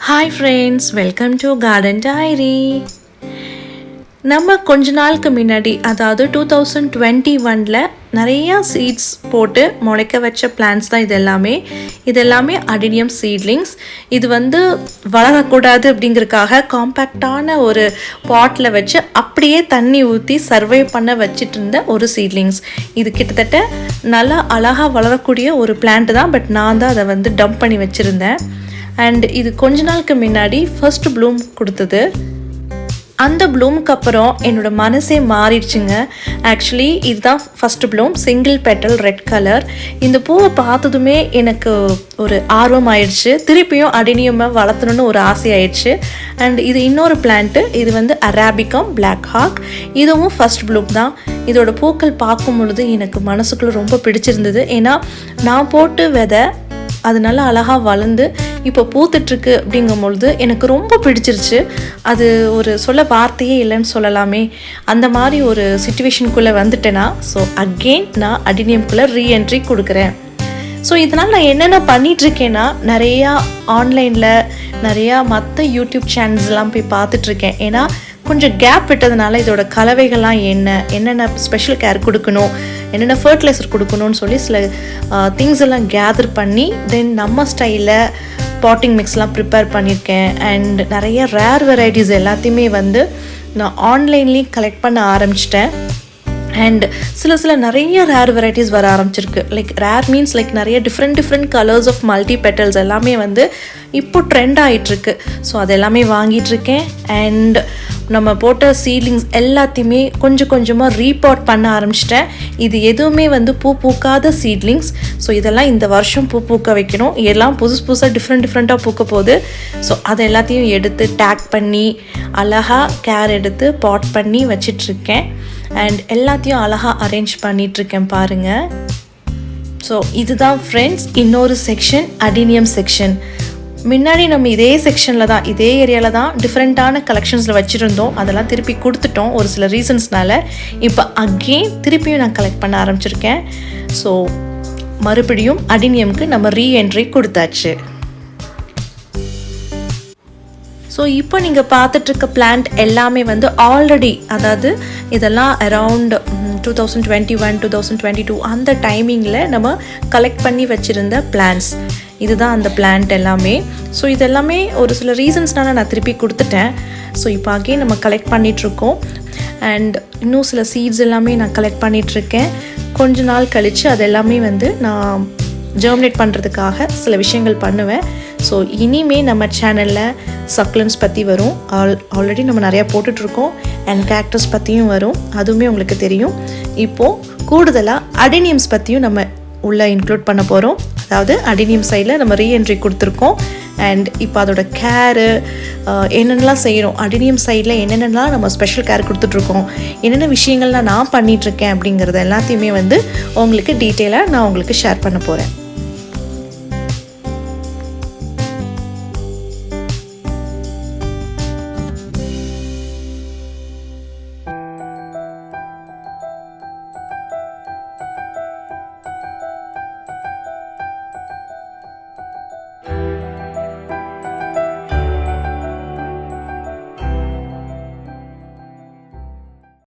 Hi friends, welcome to Garden Diary. நம்ம கொஞ்ச நாளுக்கு முன்னாடி அதாவது 2021ல நிறைய சீட்ஸ் போட்டு முளைக்க வச்ச பிளான்ட்ஸ் தான் இதெல்லாமே அடினியம் சீட்லிங்ஸ். இது வளரக்கூடாது அப்படிங்கிறதுக்காக காம்பேக்டான ஒரு பாட்டில் வச்சு அப்படியே தண்ணி ஊற்றி சர்வை பண்ண வச்சுட்டு இருந்த ஒரு சீட்லிங்ஸ். இது கிட்டத்தட்ட நல்லா அழகாக வளரக்கூடிய ஒரு பிளான்ட் தான். பட் நான் தான் அதை டம்ப் பண்ணி வச்சுருந்தேன். அண்ட் இது கொஞ்ச நாளுக்கு முன்னாடி ஃபர்ஸ்ட் ப்ளூம் கொடுத்தது. அந்த ப்ளூமுக்கு அப்புறம் என்னோட மனசே மாறிடுச்சுங்க. ஆக்சுவலி இதுதான் first Bloom, single petal red colour. இந்த பூவை பார்த்ததுமே எனக்கு ஒரு ஆர்வம் ஆயிடுச்சு. திருப்பியும் அடெனியமை வளர்த்தணுன்னு ஒரு ஆசை ஆயிடுச்சு. அண்ட் இது இன்னொரு பிளான்ட்டு, இது அராபிகம் பிளாக் ஹாக். இதுவும் ஃபர்ஸ்ட் ப்ளூம் தான். இதோட பூக்கள் பார்க்கும் பொழுது எனக்கு மனசுக்குள்ளே ரொம்ப பிடிச்சிருந்தது. ஏன்னா நான் போட்டு விதை அது நல்லா அழகாக வளர்ந்து இப்போ பூத்துட்ருக்கு அப்படிங்கும்பொழுது எனக்கு ரொம்ப பிடிச்சிருச்சு. அது ஒரு சொல்ல வார்த்தையே இல்லைன்னு சொல்லலாமே. அந்த மாதிரி ஒரு சிச்சுவேஷனுக்குள்ளே வந்துட்டேன்னா ஸோ அகெயின் நான் அடினியம்குள்ளே ரீஎன்ட்ரி கொடுக்குறேன். ஸோ இதனால் நான் என்னென்ன பண்ணிகிட்ருக்கேன்னா, நிறையா ஆன்லைனில் நிறையா மற்ற யூடியூப் சேனல்ஸ்லாம் போய் பார்த்துட்ருக்கேன். ஏன்னா கொஞ்சம் கேப் விட்டதுனால இதோட கலவைகள்லாம் என்னென்ன ஸ்பெஷல் கேர் கொடுக்கணும், என்னென்ன ஃபர்டிலைசர் கொடுக்கணும்னு சொல்லி சில திங்ஸ் எல்லாம் கேதர் பண்ணி தென் நம்ம ஸ்டைலில் பாட்டிங் மிக்ஸ்லாம் ப்ரிப்பேர் பண்ணியிருக்கேன். அண்ட் நிறைய ரேர் வெரைட்டிஸ் எல்லாத்தையுமே நான் ஆன்லைன்லேயும் கலெக்ட் பண்ண ஆரம்பிச்சிட்டேன். அண்ட் சில நிறைய ரேர் வெரைட்டிஸ் வர ஆரம்பிச்சிருக்கு. லைக் ரேர் மீன்ஸ் லைக் நிறைய different colours of multi petals எல்லாமே இப்போ ட்ரெண்ட் ஆகிட்டுருக்கு. ஸோ அதெல்லாமே வாங்கிட்டுருக்கேன். அண்ட் நம்ம போட்ட சீட்லிங்ஸ் எல்லாத்தையுமே கொஞ்சமாக ரீபாட் பண்ண ஆரம்பிச்சிட்டேன். இது எதுவுமே பூ பூக்காத சீட்லிங்ஸ். ஸோ இதெல்லாம் இந்த வருஷம் பூ பூக்க வைக்கணும். எல்லாம் புதுசாக டிஃப்ரெண்ட்டாக பூக்க போகுது. ஸோ அதை எல்லாத்தையும் எடுத்து டேக் பண்ணி அழகாக கேர் எடுத்து பாட் பண்ணி வச்சிட்ருக்கேன். அண்ட் எல்லாத்தையும் அழகாக அரேஞ்ச் பண்ணிகிட்ருக்கேன் பாருங்கள். ஸோ இதுதான் ஃப்ரெண்ட்ஸ் இன்னொரு செக்ஷன், அடினியம் செக்ஷன். முன்னாடி நம்ம இதே செக்ஷனில் தான், இதே ஏரியாவில் தான் டிஃப்ரெண்ட்டான கலெக்ஷன்ஸில் வச்சுருந்தோம். அதெல்லாம் திருப்பி கொடுத்துட்டோம் ஒரு சில ரீசன்ஸ்னால. இப்போ அகெயின் திருப்பியும் நான் கலெக்ட் பண்ண ஆரம்பிச்சிருக்கேன். ஸோ மறுபடியும் அடினியம்க்கு நம்ம ரீஎன்ட்ரி கொடுத்தாச்சு. ஸோ இப்போ நீங்கள் பார்த்துட்ருக்க பிளான்ட் எல்லாமே ஆல்ரெடி, அதாவது இதெல்லாம் அரவுண்ட் 2021 2022 அந்த டைமிங்கில் நம்ம கலெக்ட் பண்ணி வச்சுருந்த பிளான்ட்ஸ். இதுதான் அந்த பிளான்ட் எல்லாமே. ஸோ இதெல்லாமே ஒரு சில ரீசன்ஸ்னால நான் திருப்பி கொடுத்துட்டேன். ஸோ இப்போ அகெயின் நம்ம கலெக்ட் பண்ணிகிட்ருக்கோம். அண்ட் இன்னும் சில சீட்ஸ் எல்லாமே நான் கலெக்ட் பண்ணிகிட்ருக்கேன். கொஞ்ச நாள் கழித்து அது எல்லாமே நான் ஜெர்மினேட் பண்ணுறதுக்காக சில விஷயங்கள் பண்ணுவேன். ஸோ இனிமே நம்ம சேனலில் சக்குலன்ஸ் பற்றி வரும். ஆல்ரெடி நம்ம நிறையா போட்டுட்ருக்கோம். அண்ட் கேக்டஸ் பற்றியும் வரும், அதுவுமே உங்களுக்கு தெரியும். இப்போது கூடுதலாக அடெனியம்ஸ் பற்றியும் நம்ம உள்ளே இன்க்ளூட் பண்ண போகிறோம். அதாவது அடெனியம் சைடில் நம்ம ரீஎன்ட்ரி கொடுத்துருக்கோம். அண்ட் இப்போ அதோட கேரு என்னென்னலாம் செய்கிறோம், அடெனியம் சைடில் என்னென்னலாம் நம்ம ஸ்பெஷல் கேர் கொடுத்துட்ருக்கோம், என்னென்ன விஷயங்கள்லாம் நான் பண்ணிகிட்ருக்கேன் அப்படிங்கிறது எல்லாத்தையுமே உங்களுக்கு டீட்டெயிலாக நான் உங்களுக்கு ஷேர் பண்ண போகிறேன்.